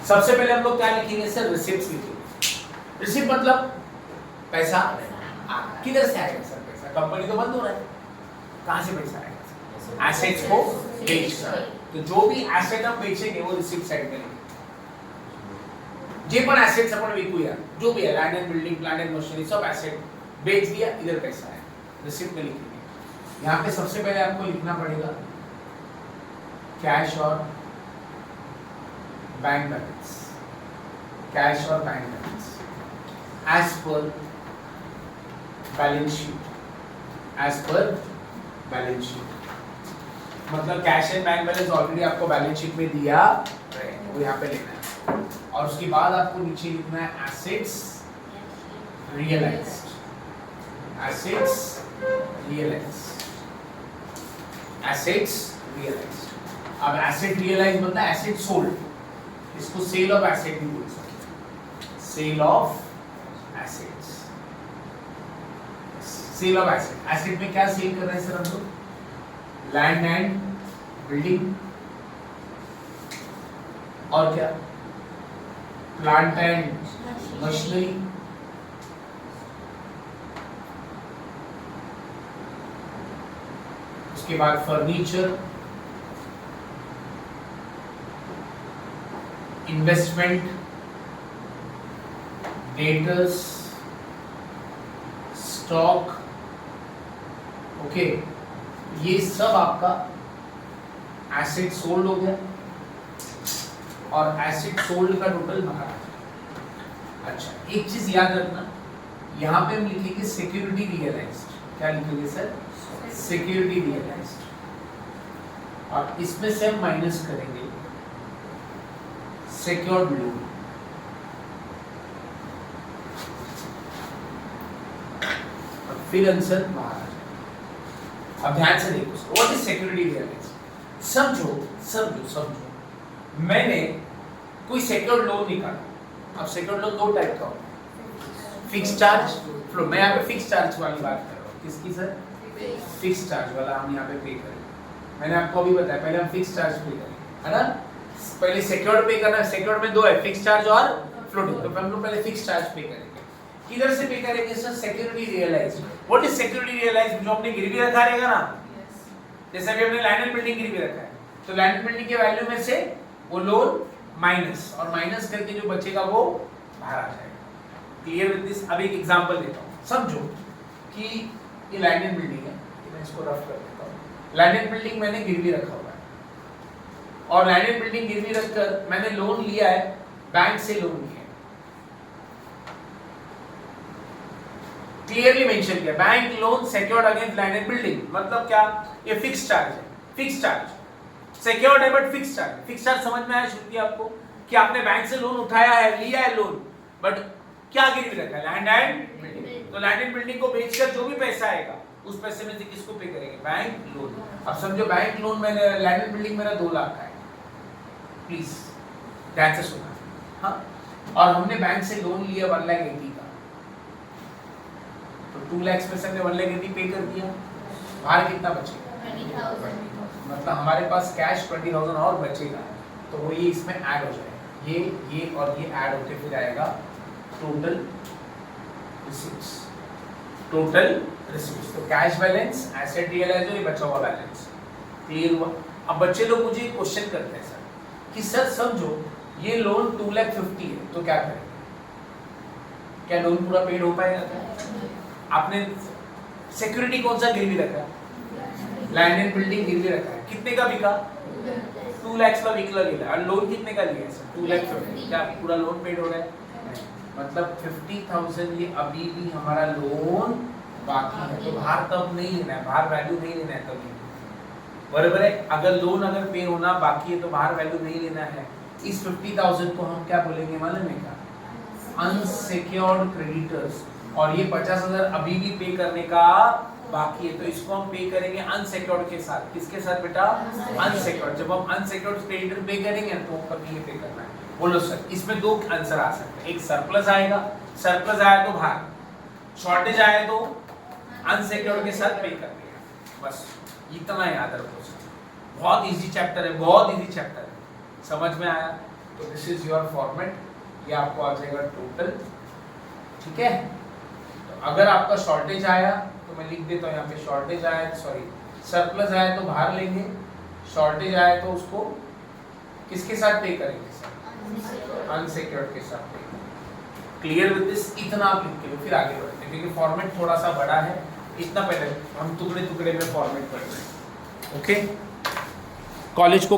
सबसे पहले हम लोग क्या लिखेंगे सर, रिसिप्ट्स लिखेंगे। रिसिप्ट मतलब पैसा किधर से आएगा सर? पैसा कंपनी तो बंद हो रहा है, कहां से पैसा आएगा? एसेट्स को बेचकर। तो जो भी एसेट हम बेचेंगे वो रिसिप्ट साइड में लिखेंगे। जे पण एसेट्स अपन विकूया, जो भी है land and building, plant and machinery, सब एसेट बेच दिया, इधर पैसा है, रिसिप्ट में लिखेंगे। यहाँ पे सबसे पहले आपको लिखना पड़ेगा कैश और बैंक बैलेंस, कैश और bank balance as per balance sheet, as per balance sheet. मतलब cash and bank balance already आपको बैलेंस शीट में दिया है, वो यहाँ पे लिखना है। और उसके बाद आपको नीचे लिखना है assets realised, assets realised, assets realised. अब एसेट रियलाइज मतलब एसेट सोल्ड, इसको सेल ऑफ एसेट भी बोल सकते हैं, sale of assets, sale of asset. Asset में क्या सेल कर रहे हैं सर हम लोग? लैंड एंड बिल्डिंग और क्या, प्लांट एंड मशीनरी, उसके बाद furniture, investment, debtors, stock. Okay, ये सब आपका एसेट सोल्ड हो गया और एसेट सोल्ड का टोटल बाहर आ जाएगा। अच्छा, एक चीज याद रखना, यहाँ पे हम लिखेंगे सिक्योरिटी रियलाइज्ड। क्या लिखेंगे सर? Security realised. और इसमें से हम माइनस करेंगे सिक्योर्ड लोन। फिर आंसर बाहर आ जाएगा। अब ध्यान से देखो, व्हाट इज सिक्योरिटी रियलाइज्ड? समझो समझो समझो, मैंने कोई सिक्योर्ड लोन निकाला। अब सिक्योर्ड लोन दो टाइप का होता है, फिक्स चार्ज, फ्लो। मैं यहाँ पे फिक्स चार्ज वाली बात कर रहा हूँ। किसकी सर? फिक्स चार्ज वाला हम यहाँ पे पे करेंगे। मैंने आपको अभी बताया, पहले हम फिक्स चार्ज पे करेंगे, है ना? पहले सिक्योर्ड पे करना है। सिक्योर्ड में दो है, फिक्स चार्ज और फ्लोटिंग। तो हम लोग पहले फिक्स चार्ज पे करेंगे। किधर से पे करेंगे sir? Security realised. What is security realised? जो अपने गिरवी रखा रहेगा ना, जैसे अभी हमने लैंड एंड बिल्डिंग गिरवी रखा है, तो लैंड एंड बिल्डिंग के वैल्यू में से वो लोन माइनस, और माइनस करके जो बचेगा वो बाहर आ जाएगा। Clear with this? अब एक एग्जांपल देता हूँ। समझो कि ये लैंड एंड बिल्डिंग है, मैं इसको रफ कर देता हूँ। लैंड एंड बिल्डिंग मैंने गिरवी रखा हुआ है, और लैंड एंड बिल्डिंग गिरवी रखकर मैंने लोन लिया है, बैंक से लोन लिया है। क्लियरली मेंशन किया, bank loan secured against land and building. मतलब क्या? ये फिक्स चार्ज है, फिक्स चार्ज सिक्योर्ड है but fix charge. Fix charge समझ में आया श्रुति आपको? कि आपने बैंक से लोन उठाया है, लिया है लोन, बट क्या गिरवी रखा है? Land and building. तो लैंड एंड बिल्डिंग को बेचकर जो भी पैसा आएगा, उस पैसे में से किसको पे करेंगे? Bank loan. अब समझो बैंक लोन मैंने, लैंड एंड बिल्डिंग मेरा 2 लाख का है, प्लीज ध्यान से सुना, हाँ? और हमने बैंक से लोन लिया 1,80,000 का, तो 2 लाख में से हमने 1,80,000 पे कर दिया, बाहर कितना बचेगा? 20,000। मतलब हमारे पास कैश 20,000 और बचेगा, तो वो ये इसमें ऐड हो जाएगा। ये और ये ऐड होके फिर आएगा टोटल रिसीट्स, टोटल रिसीट्स। तो कैश बैलेंस, एसेट रियलाइज हो, ये बचा हुआ बैलेंस। क्लियर हुआ? अब बच्चे लोग मुझे क्वेश्चन करते हैं सर कि सर समझो ये लोन 2,50,000 है, तो क्या करें? क्या लोन पूरा पेड हो पाएगा? आपने सिक्योरिटी कौन सा गिरवी रखा है? लैंड एंड बिल्डिंग गिरवी रखा है। कितने का बिका? 2 लाख का बिकला गेला। और लोन कितने का लिया है सर? 2,50,000। क्या पूरा लोन पेड हो रहा है? मतलब 50,000 ये अभी भी हमारा लोन बाकी है। तो बाहर तब नहीं लेना है, बाहर वैल्यू नहीं लेना है कभी, बराबर है? अगर लोन अगर पे होना बाकी है तो बाहर वैल्यू नहीं लेना है। इस 50,000 को हम क्या बोलेंगे मालूम है क्या? Unsecured creditors. और ये 50,000 अभी भी पे करने का बाकी है, तो इसको हम पे करेंगे अनसिक्योर्ड के साथ। किसके साथ बेटा? अनसिक्योर्ड। जब हम अनसिक्योर्ड क्रेडिटर पे करेंगे तो कभी ये पे करना है। बोलो सर, इसमें 2 आंसर आ सकते हैं। एक सरप्लस आएगा, सरप्लस आया तो बाहर, शॉर्टेज आया तो अनसिक्योर्ड के साथ पे कर देगा। बस इतना याद रखो सर, बहुत इजी चैप्टर है, बहुत इजी चैप्टर है। समझ में आया? तो दिस इज योर फॉर्मेट, ये आपको आ जाएगा टोटल, ठीक है। तो अगर आपका शॉर्टेज आया तो मैं लिख देता हूँ यहाँ पे, शॉर्टेज आया, सॉरी सरप्लस आया तो बाहर लेंगे, शॉर्टेज आया तो उसको किसके साथ पे करेंगे सर, अनसिक्योर्ड के साथ पे। क्लियर विद दिस, इतना आप लिख के लो, फिर आगे बढ़ते हैं क्योंकि फॉर्मेट थोड़ा सा बड़ा है, इतना पहले हम टुकड़े टुकड़े में फॉर्मेट करते हैं। ओके, कॉलेज को